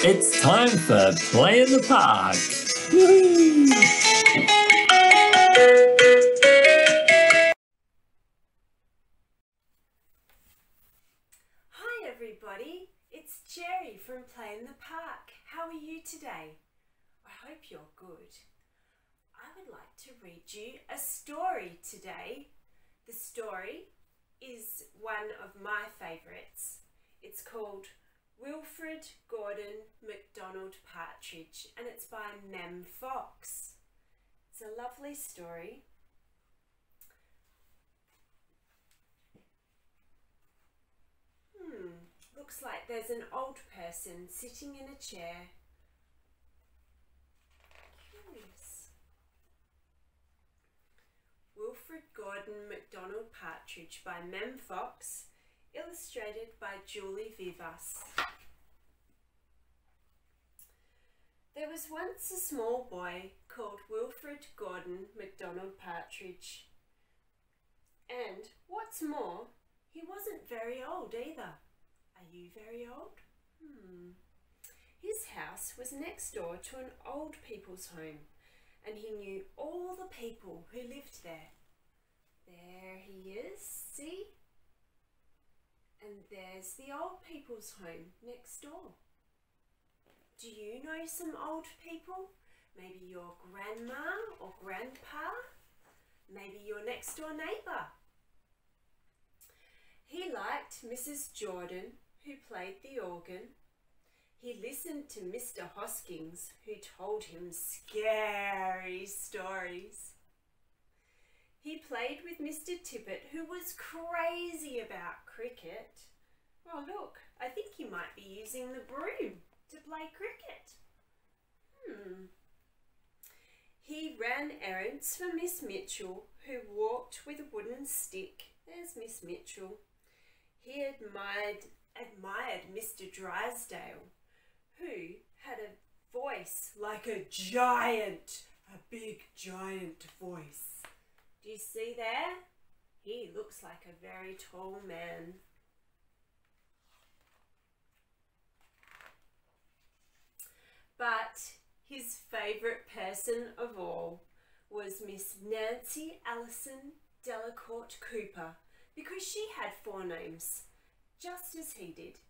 It's time for Play in the Park. Woo! Hi everybody, it's Geri from Play in the Park. How are you today? I hope you're good. I would like to read you a story today. The story is one of my favourites. It's called Wilfrid Gordon McDonald Partridge and it's by Mem Fox. It's a lovely story. Looks like there's an old person sitting in a chair. Curious. Wilfrid Gordon McDonald Partridge by Mem Fox, illustrated by Julie Vivas. There was once a small boy called Wilfrid Gordon McDonald Partridge. And what's more, he wasn't very old either. Are you very old? His house was next door to an old people's home and he knew all the people who lived there. There he is, see? And there's the old people's home next door. Do you know some old people? Maybe your grandma or grandpa? Maybe your next door neighbour? He liked Mrs. Jordan, who played the organ. He listened to Mr. Hoskins, who told him scary stories. He played with Mr. Tippett, who was crazy about cricket. Oh look, I think he might be using the broom to play cricket. He ran errands for Miss Mitchell, who walked with a wooden stick. There's Miss Mitchell. He admired Mr. Drysdale, who had a voice like a giant, a big giant voice. Do you see there? He looks like a very tall man. But his favourite person of all was Miss Nancy Allison Delacourt Cooper, because she had 4 names, just as he did.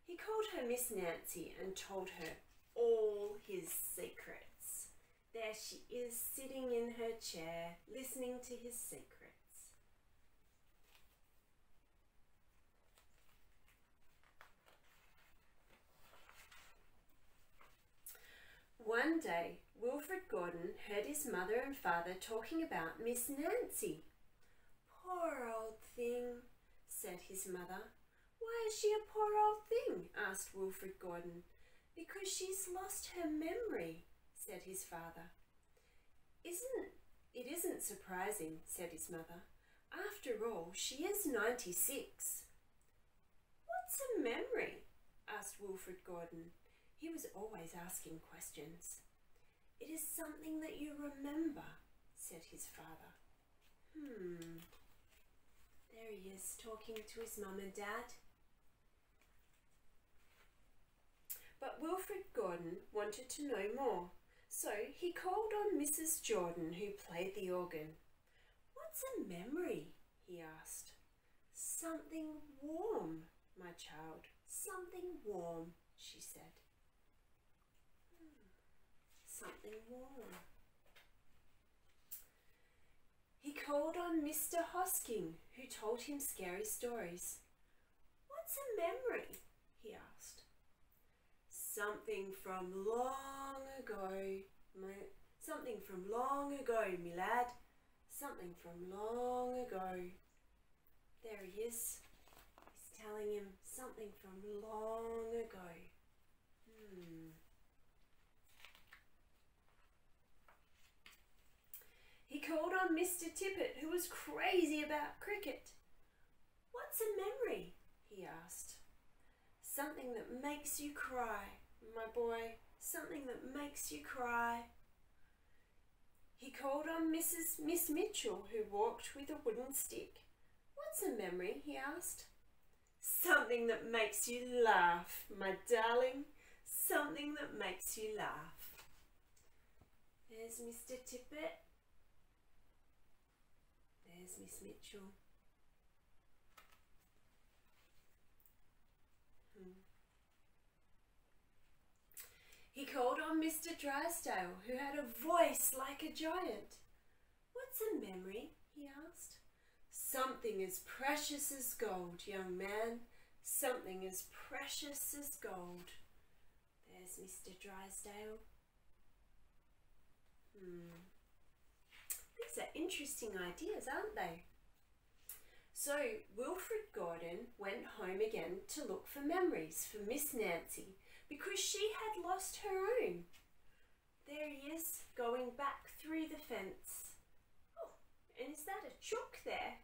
He called her Miss Nancy and told her all his secrets. There she is sitting in her chair, listening to his secrets. One day, Wilfrid Gordon heard his mother and father talking about Miss Nancy. Poor old thing, said his mother. Why is she a poor old thing? Asked Wilfrid Gordon. Because she's lost her memory, said his father. It isn't surprising, said his mother. After all, she is 96. What's a memory? Asked Wilfrid Gordon. He was always asking questions. It is something that you remember, said his father. There he is, talking to his mum and dad. But Wilfrid Gordon wanted to know more, so he called on Mrs. Jordan, who played the organ. What's a memory? He asked. Something warm, my child, something warm, she said. Something warm. He called on Mr. Hosking, who told him scary stories. What's a memory? He asked. Something from long ago, something from long ago, me lad. Something from long ago. There he is. He's telling him something from long ago. He called on Mr. Tippett, who was crazy about cricket. What's a memory? He asked. Something that makes you cry, my boy, something that makes you cry. He called on Miss Mitchell, who walked with a wooden stick. What's a memory? He asked. Something that makes you laugh, my darling, something makes you laugh. There's Mr. Tippett. There's Miss Mitchell. He called on Mr. Drysdale, who had a voice like a giant. "What's a memory?" he asked. "Something as precious as gold, young man. Something as precious as gold." There's Mr. Drysdale. These are interesting ideas, aren't they? So Wilfrid Gordon went home again to look for memories for Miss Nancy, because she had lost her own. There he is, going back through the fence. Oh, and is that a chook there?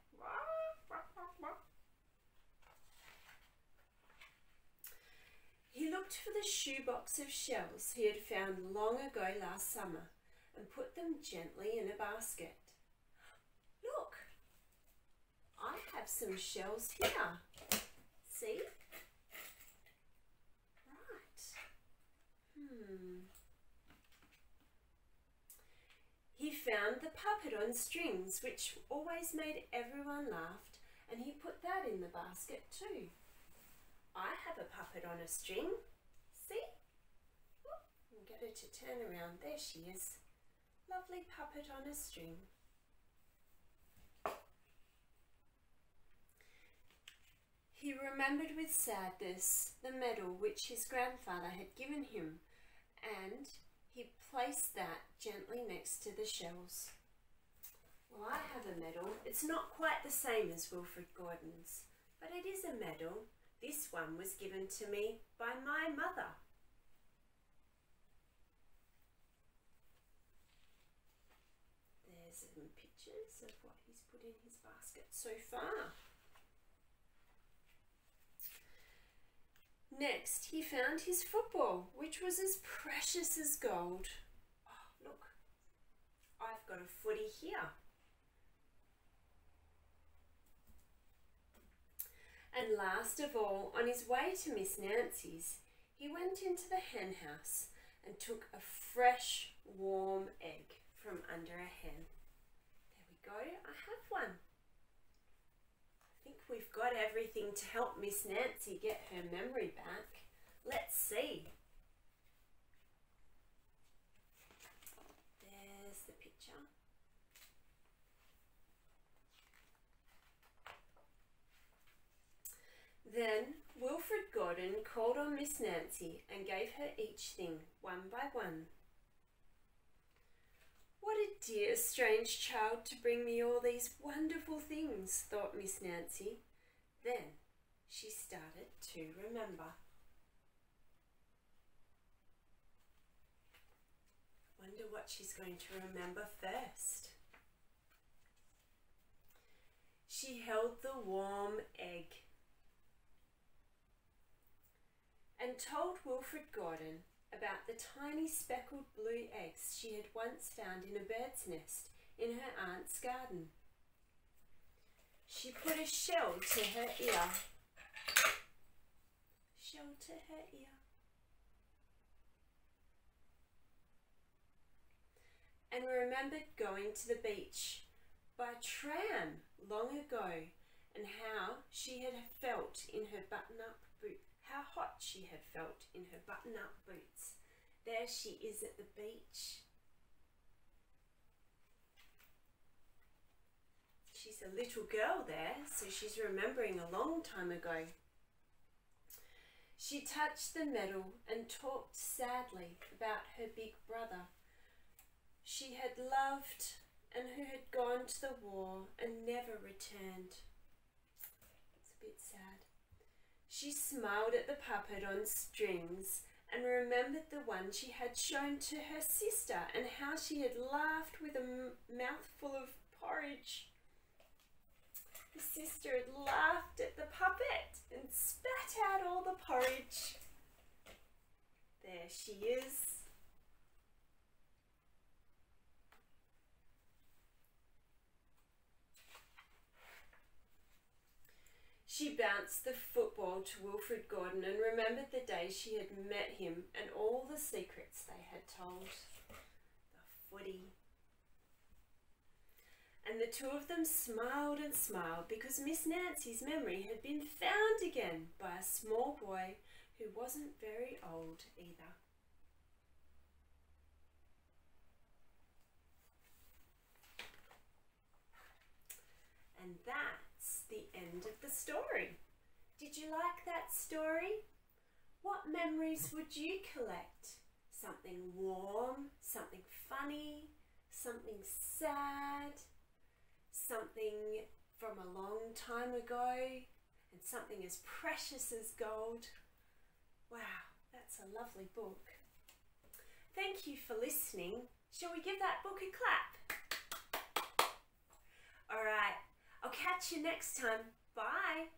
He looked for the shoebox of shells he had found long ago last summer and put them gently in a basket. Look, I have some shells here. See? He found the puppet on strings, which always made everyone laugh, and he put that in the basket too. I have a puppet on a string. See? I'll get her to turn around. There she is. Lovely puppet on a string. He remembered with sadness the medal which his grandfather had given him, and he placed that gently next to the shells. Well, I have a medal. It's not quite the same as Wilfrid Gordon's, but it is a medal. This one was given to me by my mother. There's some pictures of what he's put in his basket so far. Next, he found his football, which was as precious as gold. Oh, look, I've got a footy here. And last of all, on his way to Miss Nancy's, he went into the hen house and took a fresh, warm egg from under a hen. There we go, I have one. I think we've got everything to help Miss Nancy get her memory back. Let's see. There's the picture. Then Wilfrid Gordon called on Miss Nancy and gave her each thing one by one. "What a dear strange child to bring me all these wonderful things," thought Miss Nancy. Then she started to remember. Wonder what she's going to remember first. She held the warm egg and told Wilfrid Gordon about the tiny speckled blue eggs she had once found in a bird's nest in her aunt's garden. She put a shell to her ear. Shell to her ear. And remembered going to the beach by tram long ago, and how she had felt in her button-up boot. How hot she had felt in her button-up boots. There she is at the beach. She's a little girl there, so she's remembering a long time ago. She touched the medal and talked sadly about her big brother she had loved and who had gone to the war and never returned. It's a bit sad. She smiled at the puppet on strings and remembered the one she had shown to her sister and how she had laughed with a mouthful of porridge. The sister had laughed at the puppet and spat out all the porridge. There she is. She bounced the football to Wilfrid Gordon and remembered the day she had met him and all the secrets they had told. The footy. And the two of them smiled and smiled because Miss Nancy's memory had been found again by a small boy who wasn't very old either. And that's the end of the story. Did you like that story? What memories would you collect? Something warm, something funny, something sad, something from a long time ago, and something as precious as gold. Wow, that's a lovely book. Thank you for listening. Shall we give that book a clap? All right, I'll catch you next time. Bye.